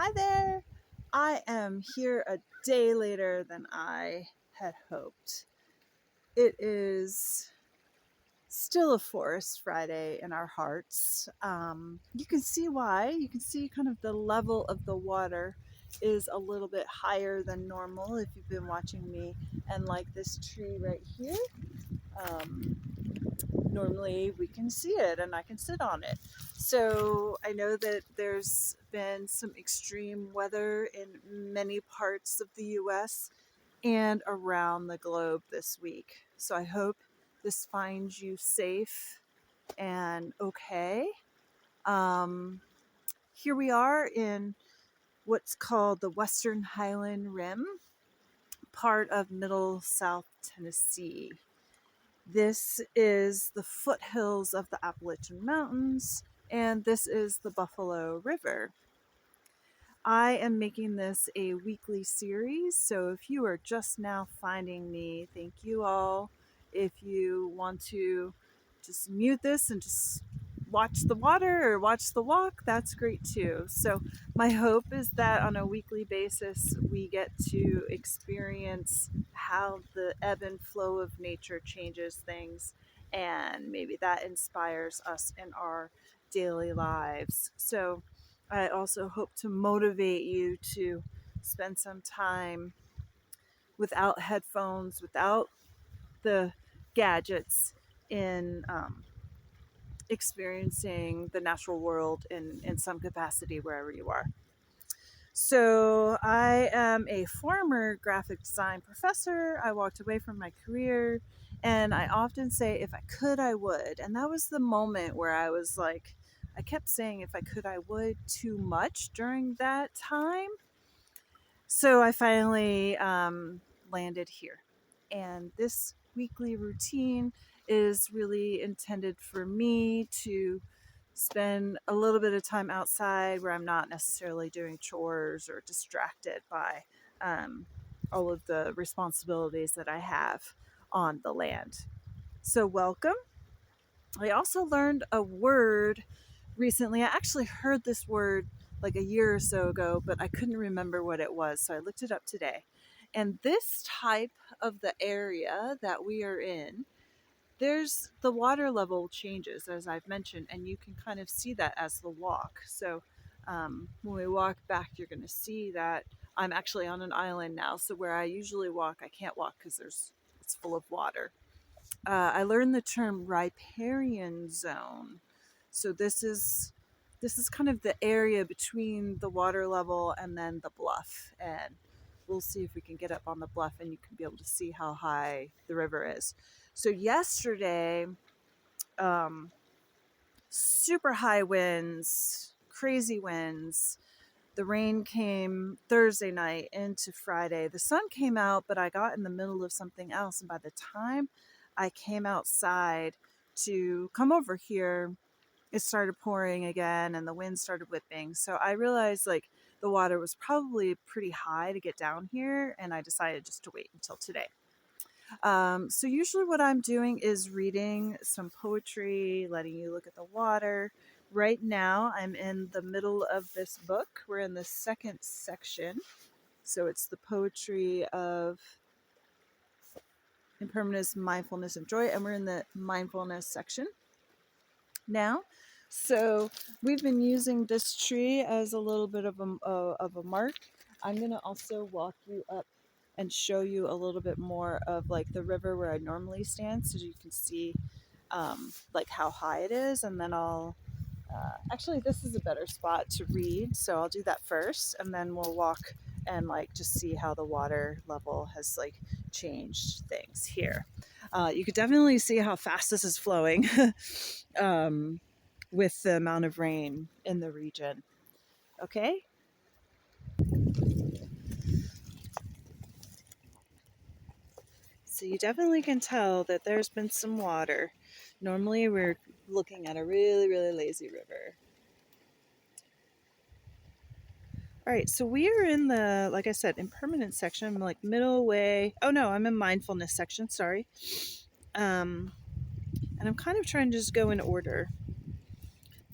Hi there! I am here a day later than I had hoped. It is still a Forest Friday in our hearts. You can see why. You can see kind of the level of the water is a little bit higher than normal if you've been watching me. And like this tree right here, um, normally we can see it and I can sit on it. So I know that there's been some extreme weather in many parts of the US and around the globe this week. So I hope this finds you safe and okay. Um, Here we are in what's called the Western Highland Rim, part of Middle South Tennessee. This is the foothills of the Appalachian Mountains, and this is the Buffalo River. I am making this a weekly series, so if you are just now finding me, thank you all. If you want to just mute this and just watch the water or watch the walk, that's great too. So my hope is that on a weekly basis, we get to experience how the ebb and flow of nature changes things, and maybe that inspires us in our daily lives. So I also hope to motivate you to spend some time without headphones, without the gadgets, in experiencing the natural world in some capacity wherever you are. So, I am a former graphic design professor. I walked away from my career, and I often say, if I could, I would. And that was the moment where I was like, I kept saying, if I could, I would, too much during that time. So, I finally landed here. And this weekly routine is really intended for me to spend a little bit of time outside where I'm not necessarily doing chores or distracted by um, all of the responsibilities that I have on the land. So, welcome. I also learned a word recently. I actually heard this word like a year or so ago, but I couldn't remember what it was. So, I looked it up today. And this type of the area that we are in, there's the water level changes, as I've mentioned, and you can kind of see that as the walk. So when we walk back, you're going to see that I'm actually on an island now. So where I usually walk, I can't walk because it's full of water. I learned the term riparian zone. So this is kind of the area between the water level and then the bluff, and we'll see if we can get up on the bluff and you can be able to see how high the river is. So yesterday, um, super high winds, crazy winds. The rain came Thursday night into Friday. The sun came out, but I got in the middle of something else. And by the time I came outside to come over here, it started pouring again and the wind started whipping. So I realized like the water was probably pretty high to get down here. And I decided just to wait until today. So usually what I'm doing is reading some poetry, letting you look at the water. Right now, I'm in the middle of this book. We're in the second section. So it's the poetry of Impermanence, Mindfulness, and Joy. And we're in the mindfulness section now. So we've been using this tree as a little bit of a mark. I'm going to also walk you up and show you a little bit more of like the river where I normally stand so you can see like how high it is. And then I'll actually, this is a better spot to read. So I'll do that first and then we'll walk and like just see how the water level has like changed things here. You could definitely see how fast this is flowing with the amount of rain in the region. Okay. So you definitely can tell that there's been some water. Normally we're looking at a really, really lazy river. All right, so we are in the, like I said, impermanence section, like middle way. Oh no, I'm in mindfulness section, sorry. And I'm kind of trying to just go in order.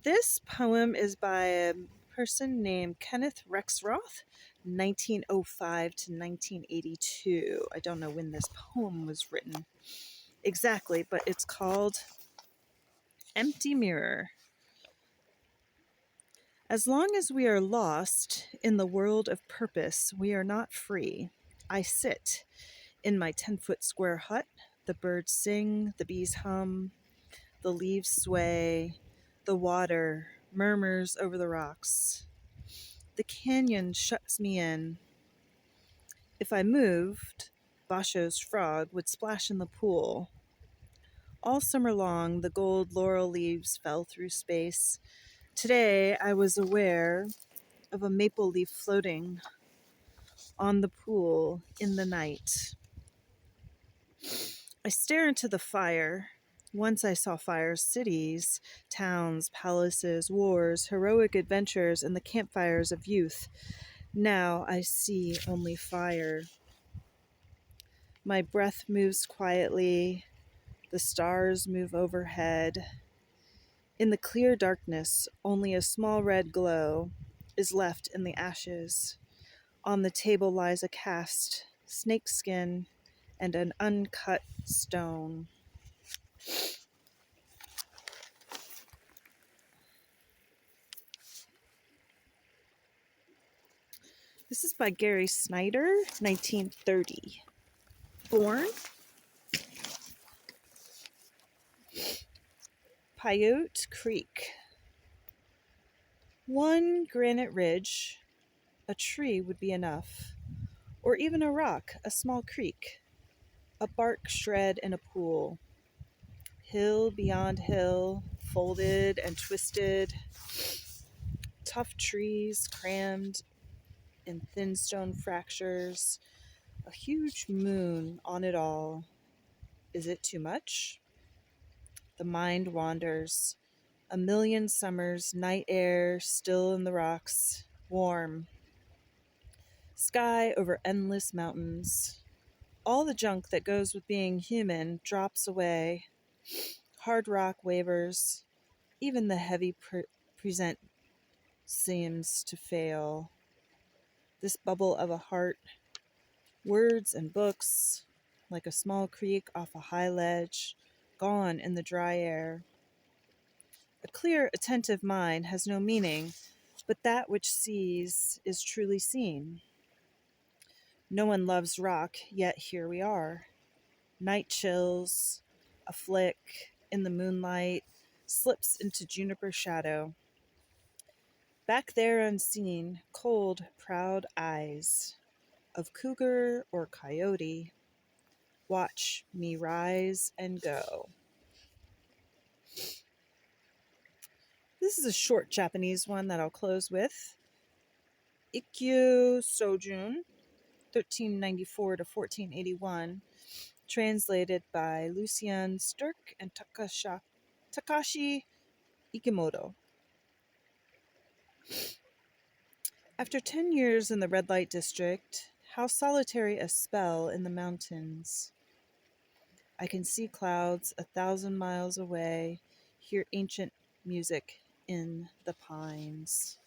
This poem is by person named Kenneth Rexroth, 1905 to 1982. I don't know when this poem was written exactly, but it's called Empty Mirror. As long as we are lost in the world of purpose, we are not free. I sit in my 10-foot square hut. The birds sing, the bees hum, the leaves sway, the water murmurs over the rocks. The canyon shuts me in. If I moved, Basho's frog would splash in the pool. All summer long, the gold laurel leaves fell through space. Today, I was aware of a maple leaf floating on the pool in the night. I stare into the fire. Once I saw fires, cities, towns, palaces, wars, heroic adventures, and the campfires of youth. Now I see only fire. My breath moves quietly. The stars move overhead. In the clear darkness, only a small red glow is left in the ashes. On the table lies a cast snakeskin and an uncut stone. This is by Gary Snyder, 1930. Born Pyote Creek. One granite ridge, a tree would be enough, or even a rock, a small creek, a bark shred in a pool. Hill beyond hill, folded and twisted, tough trees crammed in thin stone fractures, a huge moon on it all. Is it too much? The mind wanders. A million summers, night air, still in the rocks, warm. Sky over endless mountains. All the junk that goes with being human drops away. Hard rock wavers. Even the heavy present seems to fail. This bubble of a heart, words and books, like a small creek off a high ledge, gone in the dry air. A clear, attentive mind has no meaning, but that which sees is truly seen. No one loves rock, yet here we are. Night chills, a flick in the moonlight slips into juniper shadow. Back there unseen, cold, proud eyes of cougar or coyote watch me rise and go. This is a short Japanese one that I'll close with. Ikkyu Sojun, 1394 to 1481, translated by Lucian Sturck and Takashi Ikimoto. After 10 years in the red light district, how solitary a spell in the mountains. I can see clouds 1,000 miles away, hear ancient music in the pines.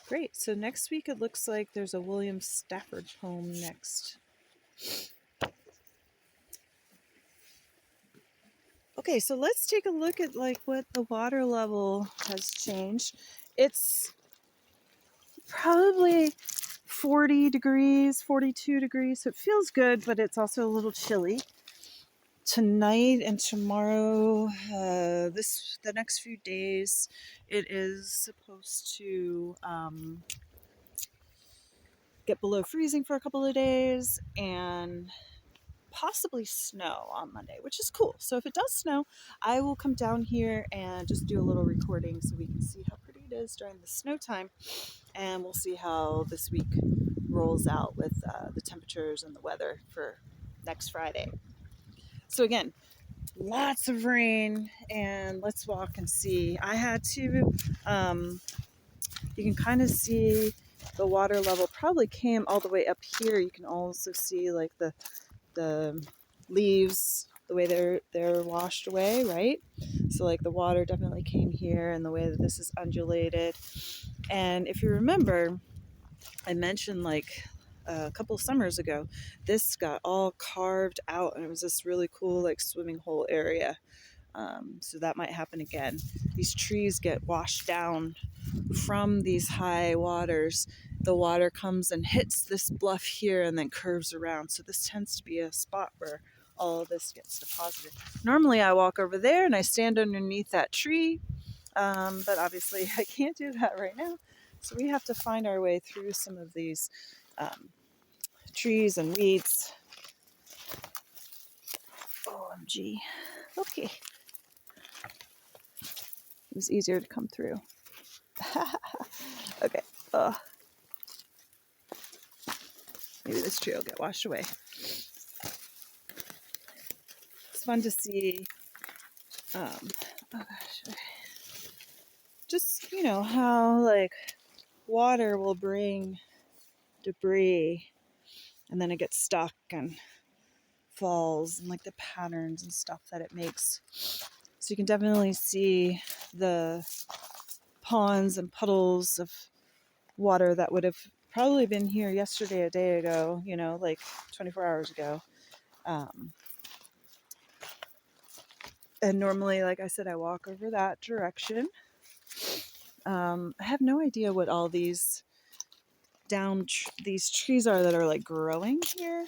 Great, so next week it looks like there's a William Stafford poem next. Okay, so let's take a look at like what the water level has changed. It's probably 40 degrees, 42 degrees, so it feels good, but it's also a little chilly. Tonight and tomorrow, the next few days, it is supposed to get below freezing for a couple of days and possibly snow on Monday, which is cool. So if it does snow, I will come down here and just do a little recording so we can see how pretty it is during the snow time, and we'll see how this week rolls out with the temperatures and the weather for next Friday. So again, lots of rain, and let's walk and see. I had to, you can kind of see the water level probably came all the way up here. You can also see like the leaves, the way they're washed away, right? So like the water definitely came here, and the way that this is undulated. And if you remember, I mentioned like a couple summers ago, this got all carved out, and it was this really cool like swimming hole area. So that might happen again. These trees get washed down from these high waters. The water comes and hits this bluff here and then curves around. So this tends to be a spot where all of this gets deposited. Normally I walk over there and I stand underneath that tree, but obviously I can't do that right now. So we have to find our way through some of these trees and weeds. OMG. Okay. It was easier to come through. Okay. Maybe this tree will get washed away. It's fun to see. Oh gosh. Just, how like water will bring debris and then it gets stuck and falls, and like the patterns and stuff that it makes. So you can definitely see the ponds and puddles of water that would have probably been here yesterday, a day ago, like 24 hours ago. And normally, like I said, I walk over that direction. I have no idea what all these these trees are that are like growing here.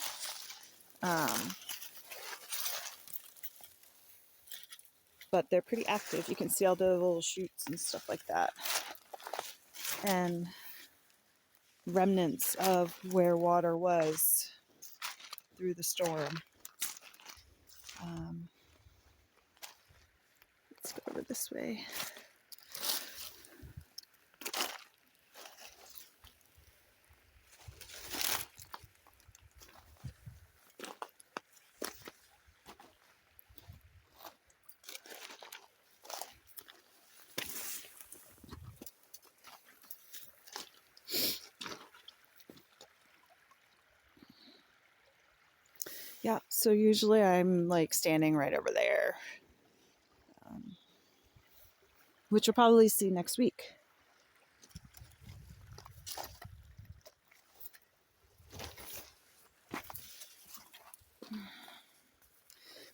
But they're pretty active. You can see all the little shoots and stuff like that. And remnants of where water was through the storm. Let's go over this way. Yeah, so usually I'm like standing right over there, which you'll probably see next week.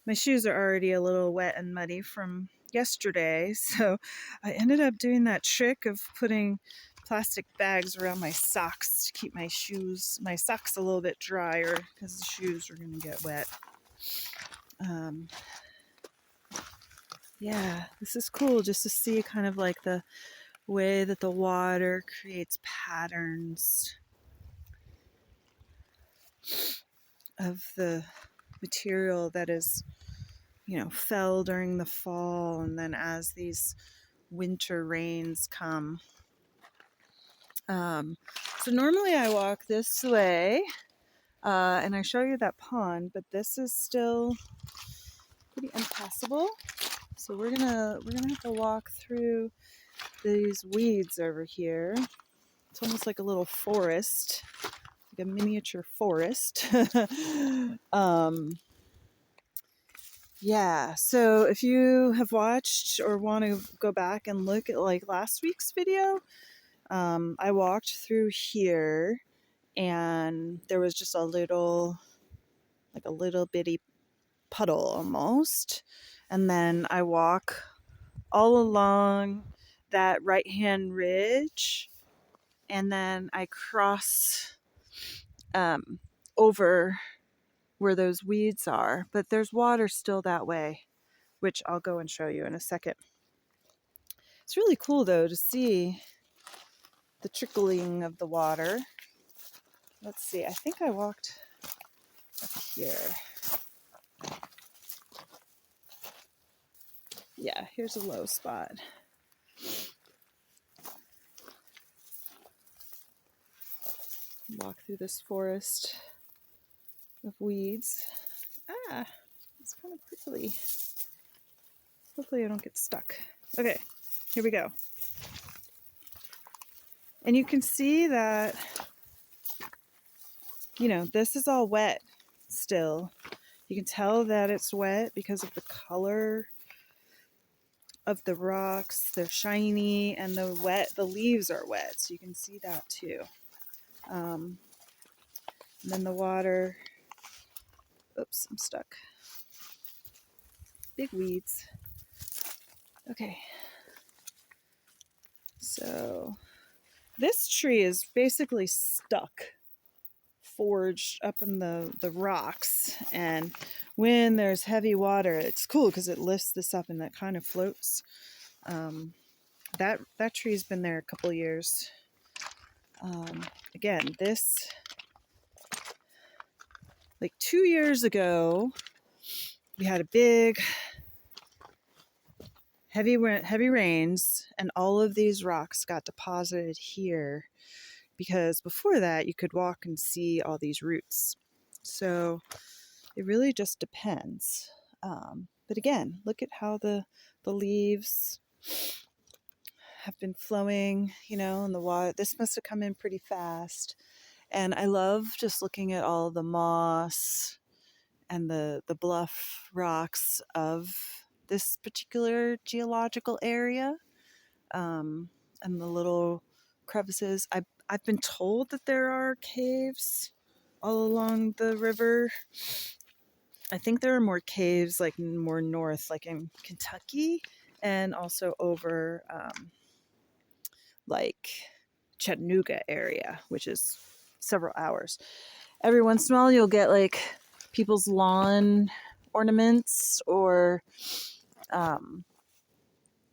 My shoes are already a little wet and muddy from yesterday, so I ended up doing that trick of putting plastic bags around my socks to keep my socks a little bit drier, because the shoes are going to get wet. Yeah, this is cool just to see kind of like the way that the water creates patterns of the material that is, fell during the fall, and then as these winter rains come. So normally I walk this way, and I show you that pond, but this is still pretty impassable. So we're gonna have to walk through these weeds over here. It's almost like a little forest, like a miniature forest. Yeah, so if you have watched or want to go back and look at like last week's video, I walked through here and there was just a little bitty puddle almost. And then I walk all along that right-hand ridge, and then I cross over where those weeds are, but there's water still that way, which I'll go and show you in a second. It's really cool though to see the trickling of the water. Let's see, I think I walked up here. Yeah, here's a low spot. Walk through this forest of weeds. It's kind of prickly. Hopefully I don't get stuck. Okay, here we go. And you can see that, this is all wet still. You can tell that it's wet because of the color of the rocks. They're shiny, and the leaves are wet, so you can see that too. And then the water, oops, I'm stuck. Big weeds. Okay. So this tree is basically stuck, forged up in the rocks. And when there's heavy water, it's cool because it lifts this up and that kind of floats. That tree's been there a couple of years. Again, this, like 2 years ago, we had a big heavy rains, and all of these rocks got deposited here because before that you could walk and see all these roots. So it really just depends. But again, look at how the leaves have been flowing, you know, and the water. This must have come in pretty fast. And I love just looking at all the moss and the bluff rocks of this particular geological area, and the little crevices. I've been told that there are caves all along the river. I think there are more caves like more north, like in Kentucky, and also over like Chattanooga area, which is several hours. Every once in a while you'll get like people's lawn ornaments, or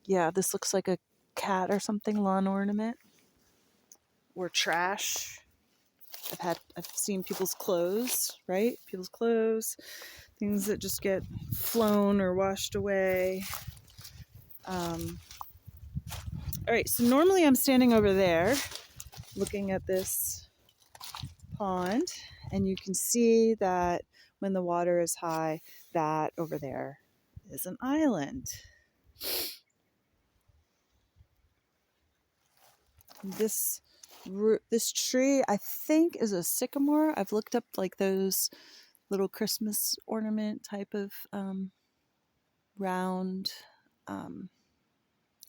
yeah, this looks like a cat or something, lawn ornament, or trash. I've seen people's clothes, right? People's clothes, things that just get flown or washed away. All right, so normally I'm standing over there looking at this pond, and you can see that when the water is high, that over there is an island. This tree, I think, is a sycamore. I've looked up like those little Christmas ornament type of round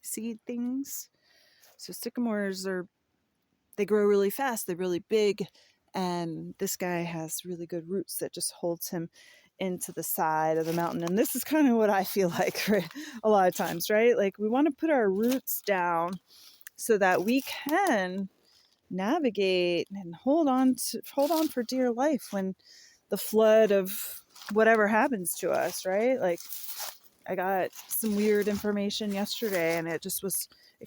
seed things. So sycamores they grow really fast. They're really big, and this guy has really good roots that just holds him into the side of the mountain. And this is kind of what I feel like a lot of times, right? Like we want to put our roots down so that we can navigate and hold on for dear life when the flood of whatever happens to us, right? Like I got some weird information yesterday, and it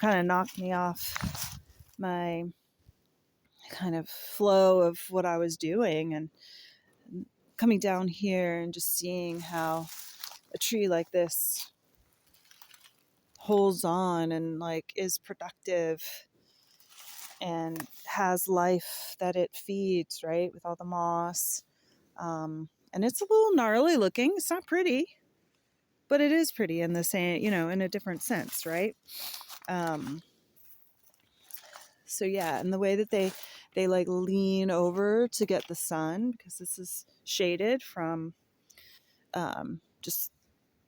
kind of knocked me off my kind of flow of what I was doing, and coming down here and just seeing how a tree like this holds on and like is productive and has life that it feeds, right, with all the moss. And it's a little gnarly looking. It's not pretty, but it is pretty in the same, in a different sense, right? So yeah, and the way that they like lean over to get the sun, because this is shaded from just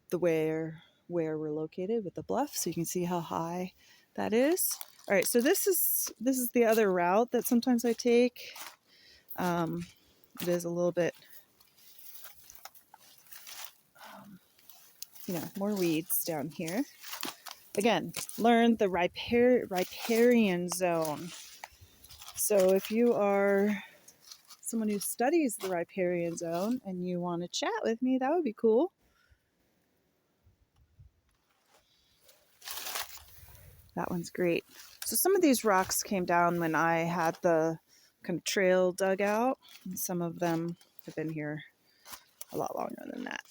the where we're located with the bluff, so you can see how high that is. All right, so this is the other route that sometimes I take. It is a little bit, more weeds down here. Again, learn the riparian zone. So if you are someone who studies the riparian zone and you want to chat with me, that would be cool. That one's great. So some of these rocks came down when I had the kind of trail dug out, and some of them have been here a lot longer than that.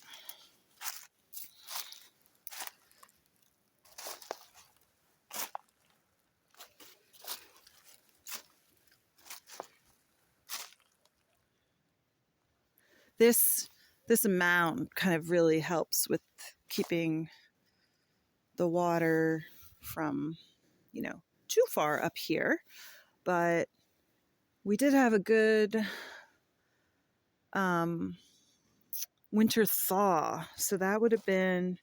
This amount kind of really helps with keeping the water from, too far up here. But we did have a good winter thaw. So that would have been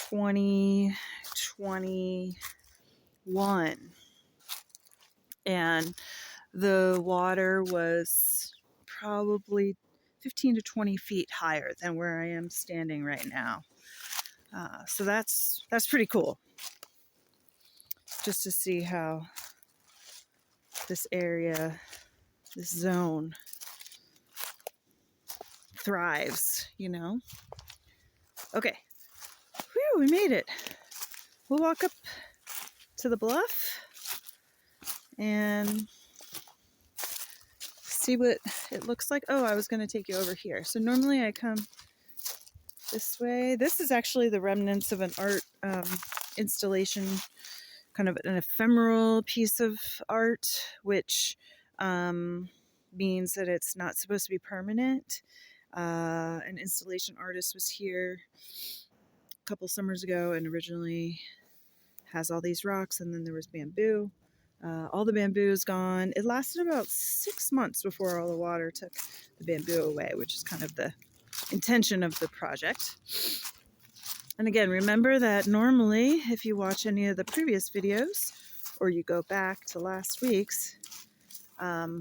2021. And the water was probably 15 to 20 feet higher than where I am standing right now. So that's pretty cool. Just to see how this area, this zone thrives, you know? Okay. Whew, we made it. We'll walk up to the bluff and see what it looks like. Oh, I was going to take you over here. So normally I come this way. This is actually the remnants of an art installation, kind of an ephemeral piece of art, which means that it's not supposed to be permanent. An installation artist was here a couple summers ago and originally has all these rocks, and then there was bamboo. All the bamboo is gone. It lasted about 6 months before all the water took the bamboo away, which is kind of the intention of the project. And again, remember that normally, if you watch any of the previous videos, or you go back to last week's, I've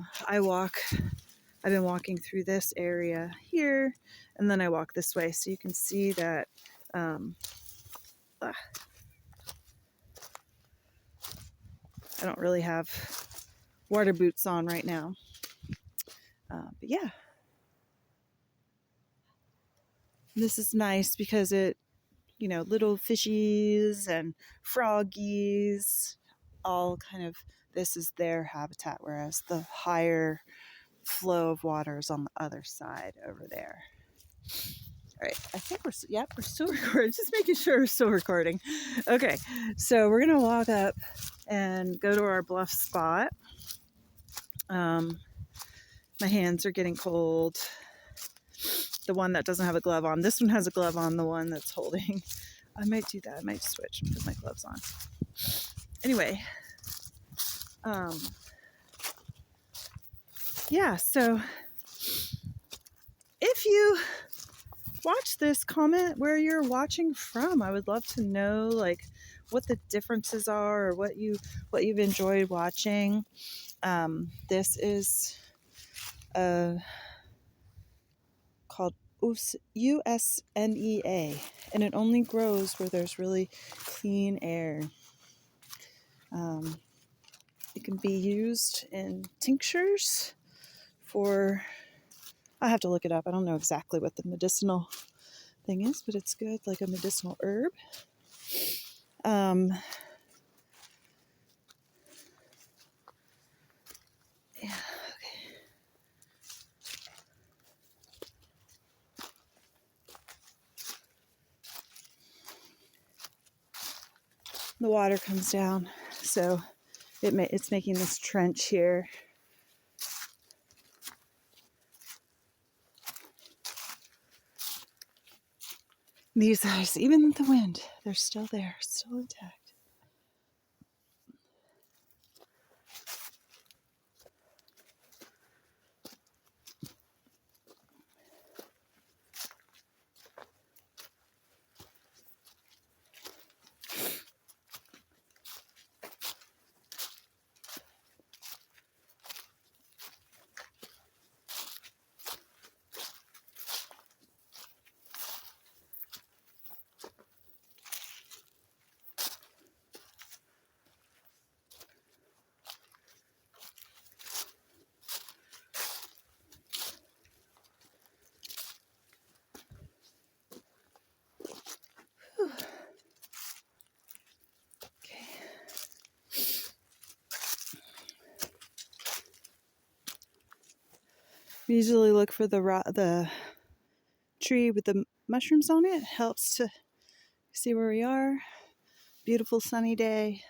been walking through this area here, and then I walk this way, so you can see that I don't really have water boots on right now. But yeah. This is nice because it, you know, little fishies and froggies, all kind of, this is their habitat, whereas the higher flow of water is on the other side over there. All right, I think we're still recording, just making sure we're still recording. Okay, so we're gonna walk up and go to our bluff spot. My hands are getting cold. The one that doesn't have a glove on. This one has a glove on, the one that's holding. I might do that. I might switch and put my gloves on. Anyway, yeah, so if you watch this, comment where you're watching from. I would love to know like what the differences are or what you've enjoyed watching. This is called USNEA, and it only grows where there's really clean air. It can be used in tinctures for, I have to look it up. I don't know exactly what the medicinal thing is, but it's good, like a medicinal herb. Yeah, okay. The water comes down, so it's making this trench here. These guys, even with the wind, they're still there, still intact. We usually look for the tree with the mushrooms on it. It helps to see where we are. Beautiful sunny day.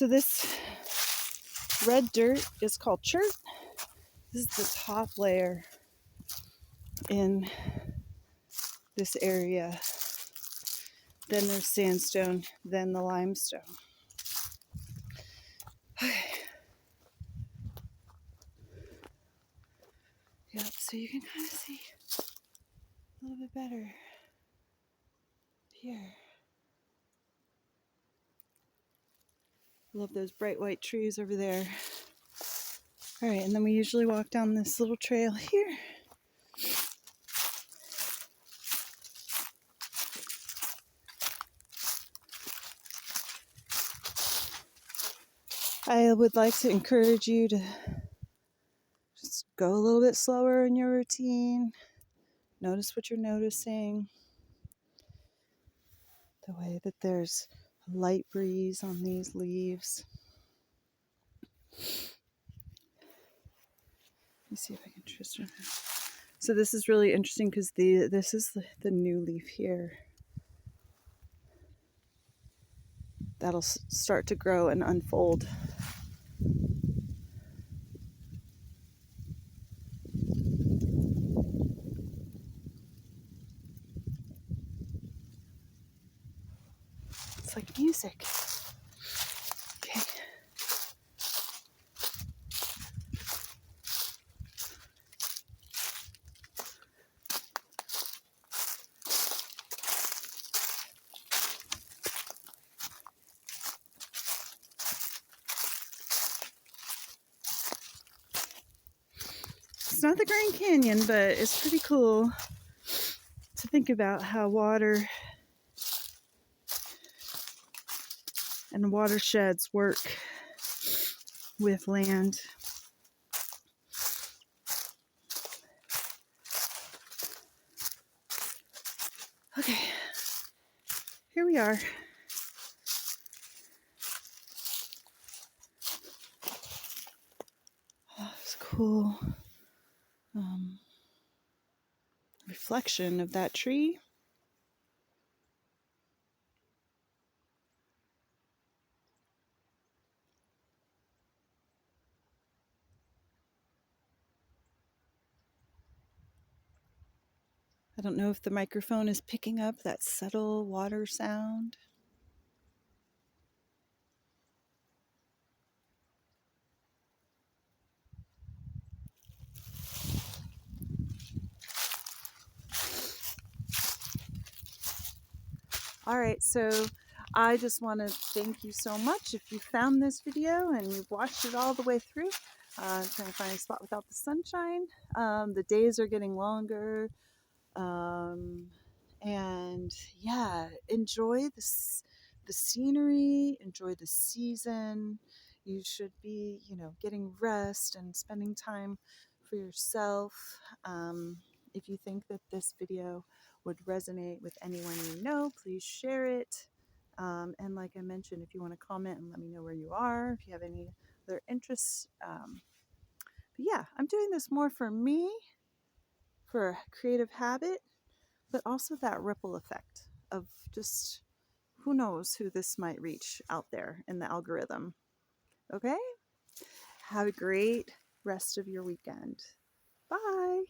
So this red dirt is called chert. This is the top layer in this area. Then there's sandstone, then the limestone. Yep, so you can kind of see a little bit better here. Love those bright white trees over there. All right, and then we usually walk down this little trail here. I would like to encourage you to just go a little bit slower in your routine. Notice what you're noticing. The way that there's a light breeze on these leaves. Let me see if I can twist it. So this is really interesting because this is the new leaf here. That'll start to grow and unfold. It's like music. Okay. It's not the Grand Canyon, but it's pretty cool to think about how water and watersheds work with land. Okay, here we are. Oh, it's cool. Reflection of that tree. I don't know if the microphone is picking up that subtle water sound. All right, so I just want to thank you so much if you found this video and you've watched it all the way through. I'm trying to find a spot without the sunshine. The days are getting longer. And yeah, enjoy the scenery, enjoy the season. You should be, getting rest and spending time for yourself. If you think that this video would resonate with anyone you know, please share it. And like I mentioned, if you want to comment and let me know where you are, if you have any other interests. But yeah, I'm doing this more for me, for a creative habit, but also that ripple effect of just who knows who this might reach out there in the algorithm. Okay? Have a great rest of your weekend. Bye.